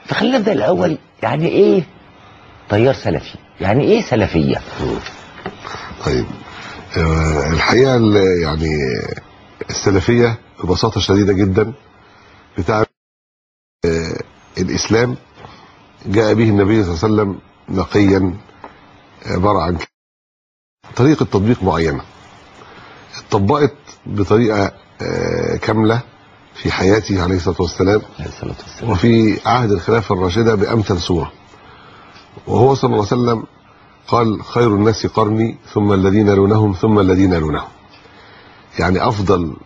فخلينا نبدأ الأول، يعني إيه تيار سلفي؟ يعني إيه سلفية؟ طيب، الحقيقة يعني السلفية ببساطة شديدة جدا بتاع الإسلام جاء به النبي صلى الله عليه وسلم نقيا، عبارة عن طريقة تطبيق معينة اتطبقت بطريقة كاملة في حياته عليه الصلاة والسلام، وفي عهد الخلافة الراشدة بأمثل صورة. وهو صلى الله عليه وسلم قال: خير الناس قرني ثم الذين يلونهم ثم الذين يلونهم. يعني أفضل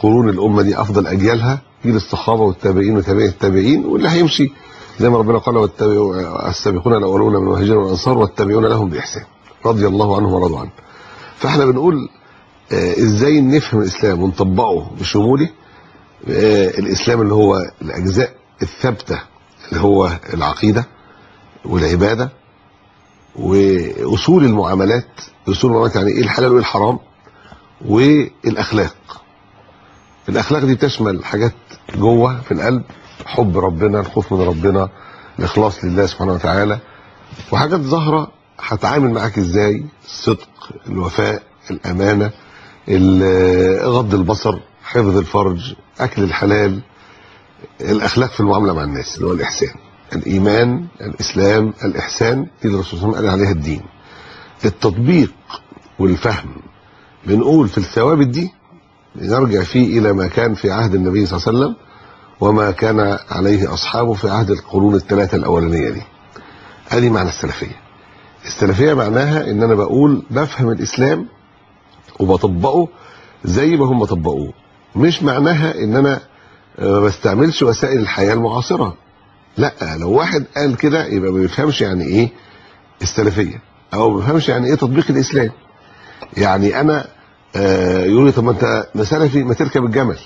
قرون الأمة دي، أفضل أجيالها جيل الصحابة والتابعين وتابعي التابعين، واللي هيمشي زي ما ربنا قال: السابقون الأولون من المهاجرين والأنصار والتابعون لهم بإحسان رضي الله عنهم ورضوا عنه. فاحنا بنقول ازاي نفهم الإسلام ونطبقه بشموله. الإسلام اللي هو الأجزاء الثابتة، اللي هو العقيدة والعبادة وأصول المعاملات. أصول المعاملات يعني إيه الحلال وإيه الحرام، والأخلاق. الأخلاق دي بتشمل حاجات جوه في القلب: حب ربنا، الخوف من ربنا، الإخلاص لله سبحانه وتعالى، وحاجات ظاهرة هتعامل معاك ازاي: الصدق، الوفاء، الأمانة، غض البصر، حفظ الفرج، أكل الحلال. الأخلاق في المعاملة مع الناس اللي هو الإحسان، الإيمان، الإسلام، الإحسان، دي اللي الرسول صلى الله عليه وسلم قال عليها الدين. التطبيق والفهم بنقول في الثوابت دي نرجع فيه إلى ما كان في عهد النبي صلى الله عليه وسلم وما كان عليه أصحابه في عهد القرون الثلاثة الأولانية دي. هذه معنى السلفية. السلفية معناها إن أنا بقول بفهم الإسلام وبطبقه زي ما هم طبقوه. مش معناها إن أنا ما بستعملش وسائل الحياة المعاصرة. لا، لو واحد قال كده يبقى ما بيفهمش يعني إيه السلفية، أو ما بيفهمش يعني إيه تطبيق الإسلام. يعني أنا يقول لي: طب ما أنت سلفي، ما تركب الجمل،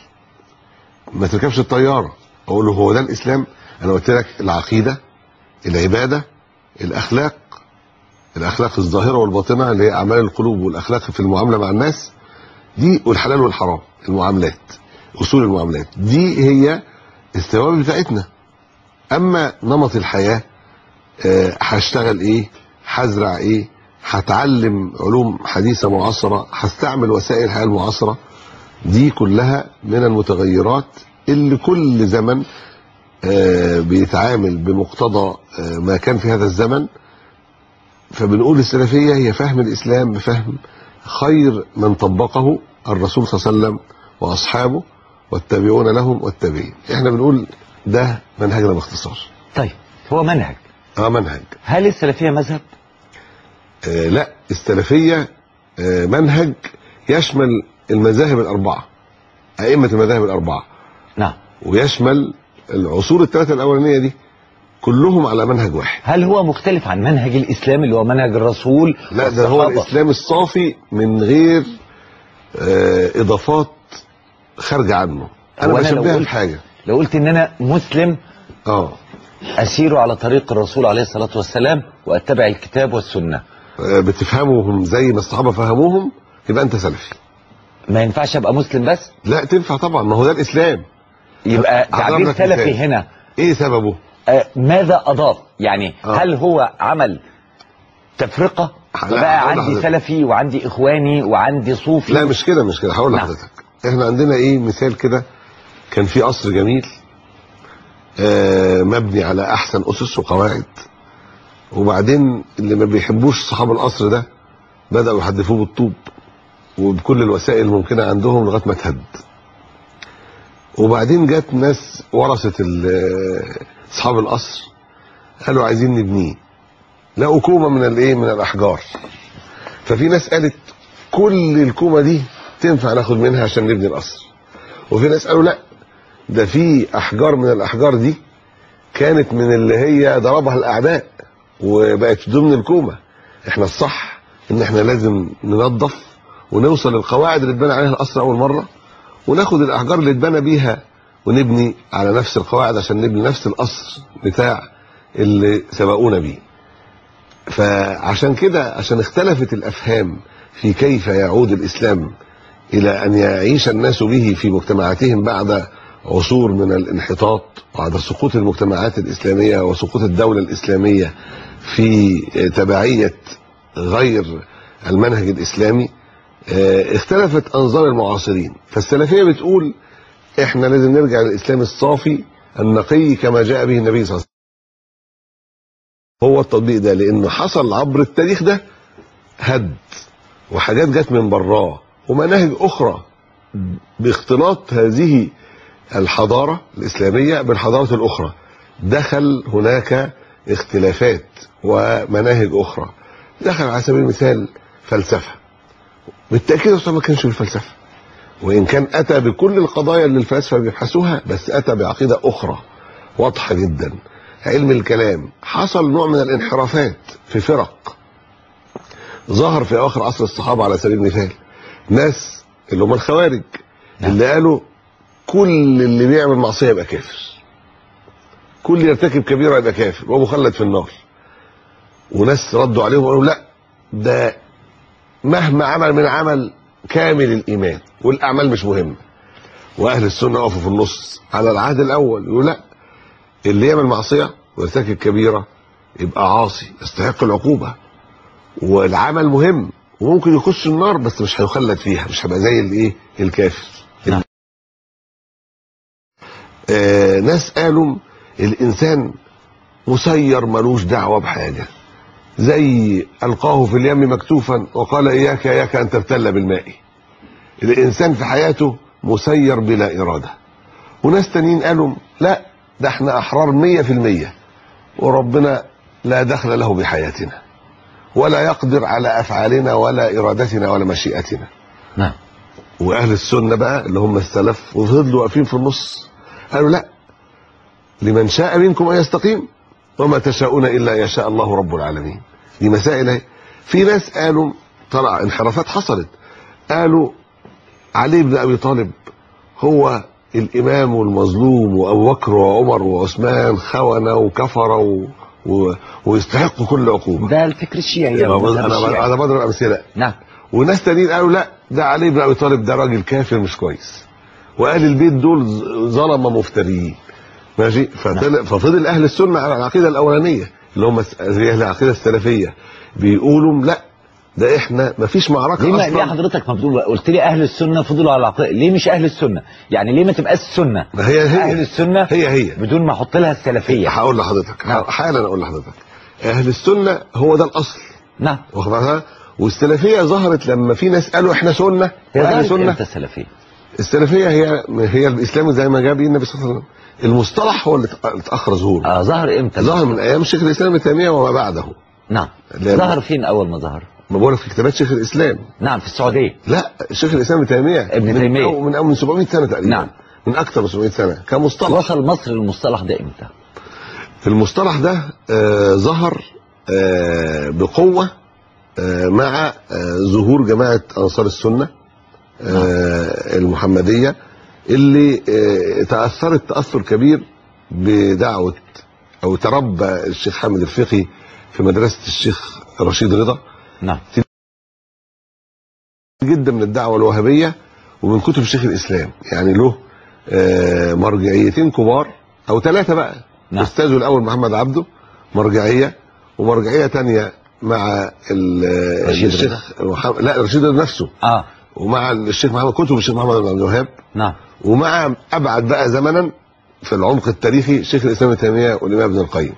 ما تركبش الطيارة. أقول له: هو ده الإسلام؟ أنا قلت لك العقيدة، العبادة، الأخلاق الظاهرة والباطنة اللي هي أعمال القلوب، والأخلاق في المعاملة مع الناس دي، والحلال والحرام، المعاملات، أصول المعاملات دي هي الثوابت بتاعتنا. أما نمط الحياة، هشتغل إيه، هزرع إيه، هتعلم علوم حديثة معاصرة، هستعمل وسائل الحياة المعاصرة، دي كلها من المتغيرات اللي كل زمن بيتعامل بمقتضى ما كان في هذا الزمن. فبنقول السلفية هي فهم الإسلام بفهم خير من طبقه الرسول صلى الله عليه وسلم وأصحابه والتابعون لهم والتابعين. احنا بنقول ده منهجنا باختصار. طيب، هو منهج؟ منهج. هل السلفية مذهب؟ لا، السلفية منهج يشمل المذاهب الأربعة، أئمة المذاهب الأربعة. نعم. ويشمل العصور الثلاثة الأولانية دي كلهم على منهج واحد. هل هو مختلف عن منهج الإسلام اللي هو منهج الرسول؟ لا، ده هو الإسلام الصافي من غير إضافات خارجة عنه. أنا بشبهها بحاجة. لو قلت إن أنا مسلم أسير على طريق الرسول عليه الصلاة والسلام وأتبع الكتاب والسنة، بتفهموهم زي ما الصحابة فهموهم، يبقى أنت سلفي. ما ينفعش أبقى مسلم بس؟ لا، تنفع طبعا، ما هو ده الإسلام. يبقى تعبير سلفي هنا إيه سببه؟ ماذا أضاف؟ يعني هل هو عمل تفرقة بقى عندي سلفي وعندي إخواني وعندي صوفي؟ لا، مش كده هقول لحضرتك. احنا عندنا مثال كده، كان في قصر جميل مبني على أحسن أسس وقواعد، وبعدين اللي ما بيحبوش صحاب القصر ده بدأوا يحدفوه بالطوب وبكل الوسائل الممكنة عندهم لغاية ما اتهد. وبعدين جت ناس ورثة أصحاب القصر قالوا عايزين نبنيه، لقوا كومة من الأحجار. ففي ناس قالت كل الكومة دي تنفع ناخد منها عشان نبني القصر، وفي ناس قالوا لا، ده في أحجار من الأحجار دي كانت من اللي هي ضربها الأعداء وبقت ضمن الكومة. احنا الصح ان احنا لازم ننظف ونوصل للقواعد اللي اتبنى عليها القصر أول مرة، وناخد الأحجار اللي اتبنى بيها ونبني على نفس القواعد عشان نبني نفس القصر بتاع اللي سبقونا بيه. فعشان كده، عشان اختلفت الأفهام في كيف يعود الإسلام إلى أن يعيش الناس به في مجتمعاتهم بعد عصور من الانحطاط وعند سقوط المجتمعات الإسلامية وسقوط الدولة الإسلامية في تبعية غير المنهج الإسلامي، اختلفت أنظار المعاصرين. فالسلفية بتقول احنا لازم نرجع للإسلام الصافي النقي كما جاء به النبي صلى الله عليه وسلم. هو التطبيق ده لأنه حصل عبر التاريخ ده هد وحاجات جت من براه ومناهج أخرى باختلاط هذه الحضارة الإسلامية بالحضارات الأخرى، دخل هناك اختلافات ومناهج أخرى. دخل على سبيل المثال فلسفة، بالتأكيد الرسول ما كانش بالفلسفة، وإن كان أتى بكل القضايا اللي الفلاسفة بيبحثوها، بس أتى بعقيدة أخرى واضحة جدا. علم الكلام حصل نوع من الانحرافات في فرق، ظهر في أواخر عصر الصحابة على سبيل المثال ناس اللي هم الخوارج اللي قالوا كل اللي بيعمل معصية يبقى كافر، كل يرتكب كبيرة يبقى كافر ومخلد في النار. وناس ردوا عليهم وقالوا لا، ده مهما عمل من عمل كامل الإيمان والأعمال مش مهمة. وأهل السنة وقفوا في النص على العهد الأول يقولوا لا، اللي يعمل معصية ويرتكب كبيرة يبقى عاصي يستحق العقوبة، والعمل مهم وممكن يخش النار بس مش هيخلد فيها، مش هيبقى زي الايه الكافر. نعم. ناس قالوا الإنسان مسير ملوش دعوة بحاجة، زي ألقاه في اليم مكتوفا وقال إياك أن تبتل بالماء. الإنسان في حياته مسير بلا إرادة. وناس تانيين قالوا لا، ده احنا أحرار 100% وربنا لا دخل له بحياتنا ولا يقدر على أفعالنا ولا إرادتنا ولا مشيئتنا. نعم. وأهل السنة بقى اللي هم السلف وفضلوا واقفين في النص قالوا لا، لمن شاء منكم أن يستقيم وما تشاءون إلا يشاء الله رب العالمين. دي مسائل. في ناس قالوا طلع انحرافات حصلت، قالوا علي بن أبي طالب هو الإمام والمظلوم، وأبو بكر وعمر وعثمان خونة وكفر ويستحقوا كل عقوبة. ده الفكر الشيعي. أنا بضرب أمثلة. نعم. وناس تانيين قالوا لا، ده علي بن أبي طالب ده راجل كافر مش كويس، وأهل البيت دول ظلمة مفتريين. ماشي. ففضل أهل السنة على العقيدة الأولانية اللي هم العقيدة السلفية، بيقولوا لا، ده احنا مفيش معركه ليه اصلا. ليه حضرتك مفضول قلت لي اهل السنه فضلوا على العقيده؟ ليه مش اهل السنه؟ يعني ليه ما تبقاش السنه؟ ما هي اهل السنه هي بدون ما احط لها السلفيه. هقول لحضرتك حالا، اقول لحضرتك اهل السنه هو ده الاصل. نعم. واخد بالك؟ والسلفيه ظهرت لما في ناس قالوا احنا سنه واهل سنه. السلفيه هي الاسلام زي ما جاب النبي صلى الله عليه وسلم. المصطلح هو اللي اتاخر ظهوره. ظهر امتى؟ ظهر من ايام شيخ الاسلام ابن تيميه وما بعده. نعم. ظهر فين اول ما ظهر؟ ما بقول في كتابات شيخ الاسلام. نعم. في السعوديه. لا، شيخ الاسلام ابن تيميه من 700 سنه تقريبا. نعم. من اكثر من 700 سنه كمصطلح. وصل مصر للمصطلح ده امتى؟ المصطلح ده ظهر بقوه مع ظهور جماعه انصار السنه المحمديه، اللي تاثرت تاثر كبير بدعوه او تربى الشيخ حامد الفقي في مدرسه الشيخ رشيد رضا. نعم. جدا من الدعوه الوهابيه ومن كتب شيخ الاسلام، يعني له مرجعيتين كبار او ثلاثه بقى. نعم. استاذه الاول محمد عبده مرجعيه، ومرجعيه ثانيه مع الشيخ لا رشيد رضا نفسه. ومع الشيخ محمد، كتب الشيخ محمد بن عبد الوهاب. نعم. ومع ابعد بقى زمنا في العمق التاريخي شيخ الاسلام ابن تيميه والامام ابن القيم.